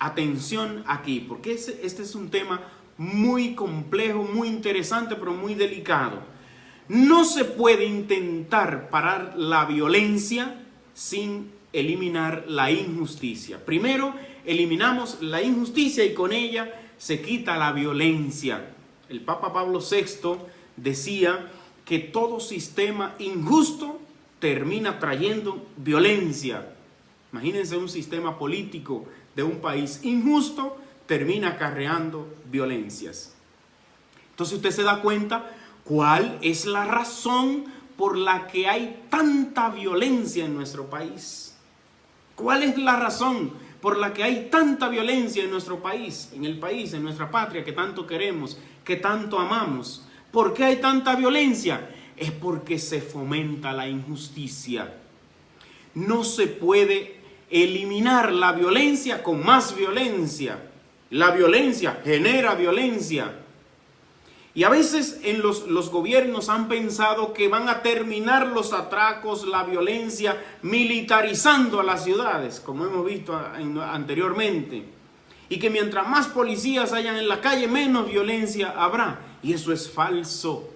Atención aquí, porque este es un tema muy complejo, muy interesante, pero muy delicado. No se puede intentar parar la violencia sin eliminar la injusticia. Primero eliminamos la injusticia y con ella se quita la violencia. El Papa Pablo VI decía que todo sistema injusto termina trayendo violencia. Imagínense un sistema político de un país injusto, termina acarreando violencias. Entonces usted se da cuenta cuál es la razón por la que hay tanta violencia en nuestro país. ¿Cuál es la razón por la que hay tanta violencia en nuestro país, en nuestra patria que tanto queremos, que tanto amamos? ¿Por qué hay tanta violencia? Es porque se fomenta la injusticia. No se puede eliminar la violencia con más violencia. La violencia genera violencia. Y a veces en los gobiernos han pensado que van a terminar los atracos, la violencia, militarizando a las ciudades, como hemos visto anteriormente. Y que mientras más policías hayan en la calle, menos violencia habrá. Y eso es falso.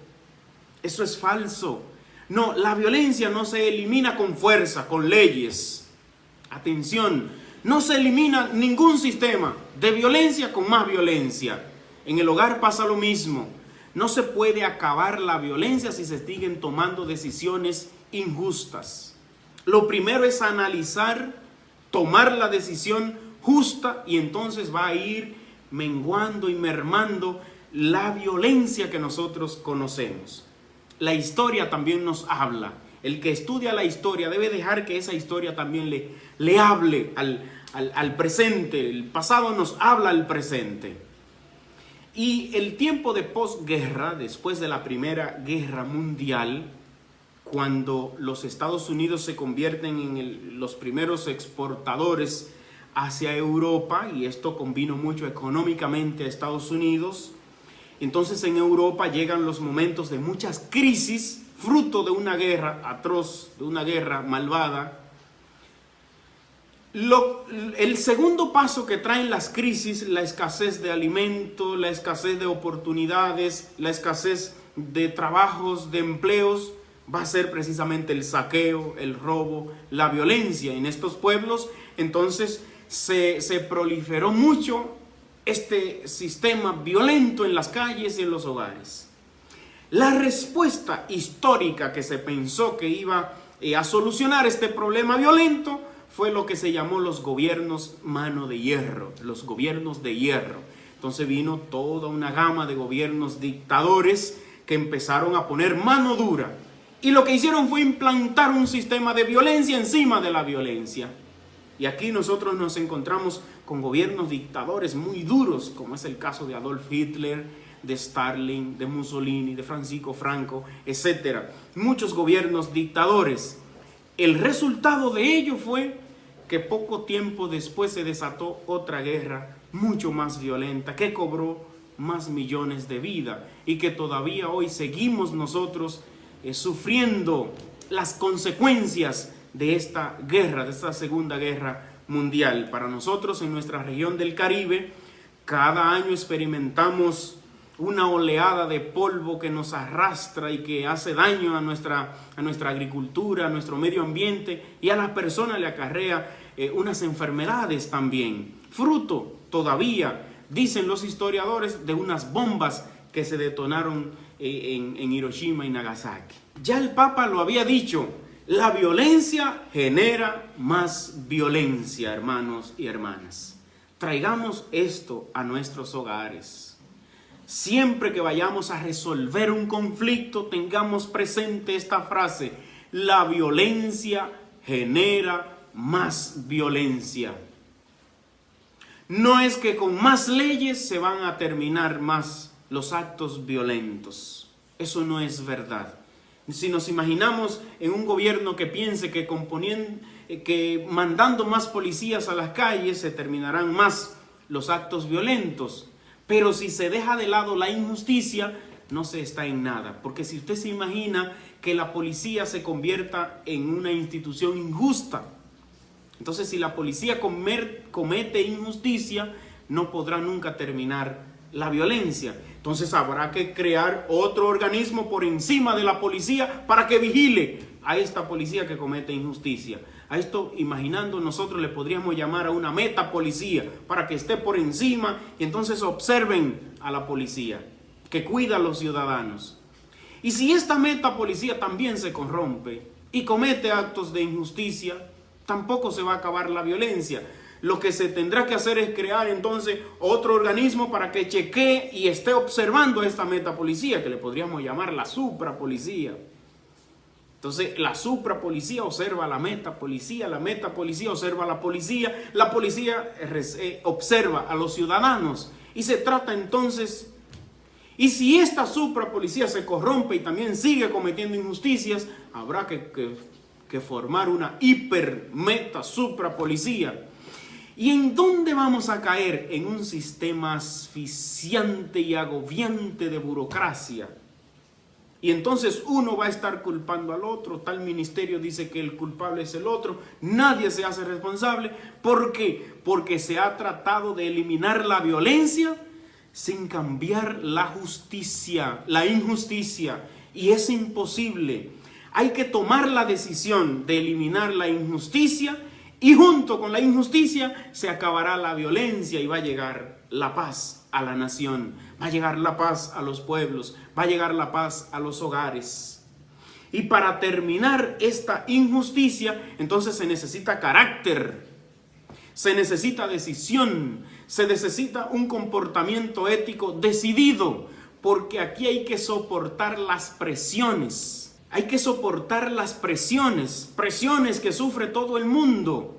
Eso es falso. No, la violencia no se elimina con fuerza, con leyes. Atención, no se elimina ningún sistema de violencia con más violencia. En el hogar pasa lo mismo. No se puede acabar la violencia si se siguen tomando decisiones injustas. Lo primero es analizar, tomar la decisión justa y entonces va a ir menguando y mermando la violencia que nosotros conocemos. La historia también nos habla. El que estudia la historia debe dejar que esa historia también le hable al presente. El pasado nos habla al presente. Y el tiempo de posguerra, después de la Primera Guerra Mundial, cuando los Estados Unidos se convierten en los primeros exportadores hacia Europa, y esto convino mucho económicamente a Estados Unidos, entonces en Europa llegan los momentos de muchas crisis, fruto de una guerra atroz, de una guerra malvada. El segundo paso que traen las crisis, la escasez de alimentos, la escasez de oportunidades, la escasez de trabajos, de empleos, va a ser precisamente el saqueo, el robo, la violencia en estos pueblos. Entonces se proliferó mucho este sistema violento en las calles y en los hogares. La respuesta histórica que se pensó que iba a solucionar este problema violento fue lo que se llamó los gobiernos mano de hierro, los gobiernos de hierro. Entonces vino toda una gama de gobiernos dictadores que empezaron a poner mano dura. Y lo que hicieron fue implantar un sistema de violencia encima de la violencia. Y aquí nosotros nos encontramos con gobiernos dictadores muy duros, como es el caso de Adolf Hitler, de Stalin, de Mussolini, de Francisco Franco, etc. Muchos gobiernos dictadores. El resultado de ello fue que poco tiempo después se desató otra guerra mucho más violenta, que cobró más millones de vidas y que todavía hoy seguimos nosotros sufriendo las consecuencias de esta guerra, de esta Segunda Guerra Mundial. Para nosotros en nuestra región del Caribe, cada año experimentamos una oleada de polvo que nos arrastra y que hace daño a nuestra agricultura, a nuestro medio ambiente, y a las personas le acarrea unas enfermedades también. Fruto todavía, dicen los historiadores, de unas bombas que se detonaron en Hiroshima y Nagasaki. Ya el Papa lo había dicho, la violencia genera más violencia, hermanos y hermanas. Traigamos esto a nuestros hogares. Siempre que vayamos a resolver un conflicto, tengamos presente esta frase: la violencia genera más violencia. No es que con más leyes se van a terminar más los actos violentos. Eso no es verdad. Si nos imaginamos en un gobierno que piense que mandando más policías a las calles se terminarán más los actos violentos, pero si se deja de lado la injusticia, no se está en nada. Porque si usted se imagina que la policía se convierta en una institución injusta, Entonces, si la policía comete injusticia, no podrá nunca terminar la violencia. Entonces habrá que crear otro organismo por encima de la policía para que vigile a esta policía que comete injusticia. A esto, imaginando, nosotros le podríamos llamar a una metapolicía para que esté por encima y entonces observen a la policía que cuida a los ciudadanos. Y si esta metapolicía también se corrompe y comete actos de injusticia, tampoco se va a acabar la violencia. Lo que se tendrá que hacer es crear entonces otro organismo para que chequee y esté observando a esta metapolicía, que le podríamos llamar la suprapolicía. Entonces la suprapolicía observa a la metapolicía observa a la policía observa a los ciudadanos. Y se trata entonces, y si esta suprapolicía se corrompe y también sigue cometiendo injusticias, habrá que formar una suprapolicía. ¿Y en dónde vamos a caer? En un sistema asfixiante y agobiante de burocracia. Y entonces uno va a estar culpando al otro. Tal ministerio dice que el culpable es el otro. Nadie se hace responsable. ¿Por qué? Porque se ha tratado de eliminar la violencia sin cambiar la justicia, la injusticia. Y es imposible. Hay que tomar la decisión de eliminar la injusticia. Y junto con la injusticia se acabará la violencia y va a llegar la paz a la nación, va a llegar la paz a los pueblos, va a llegar la paz a los hogares. Y para terminar esta injusticia, entonces se necesita carácter, se necesita decisión, se necesita un comportamiento ético decidido, porque aquí hay que soportar las presiones. Hay que soportar las presiones que sufre todo el mundo.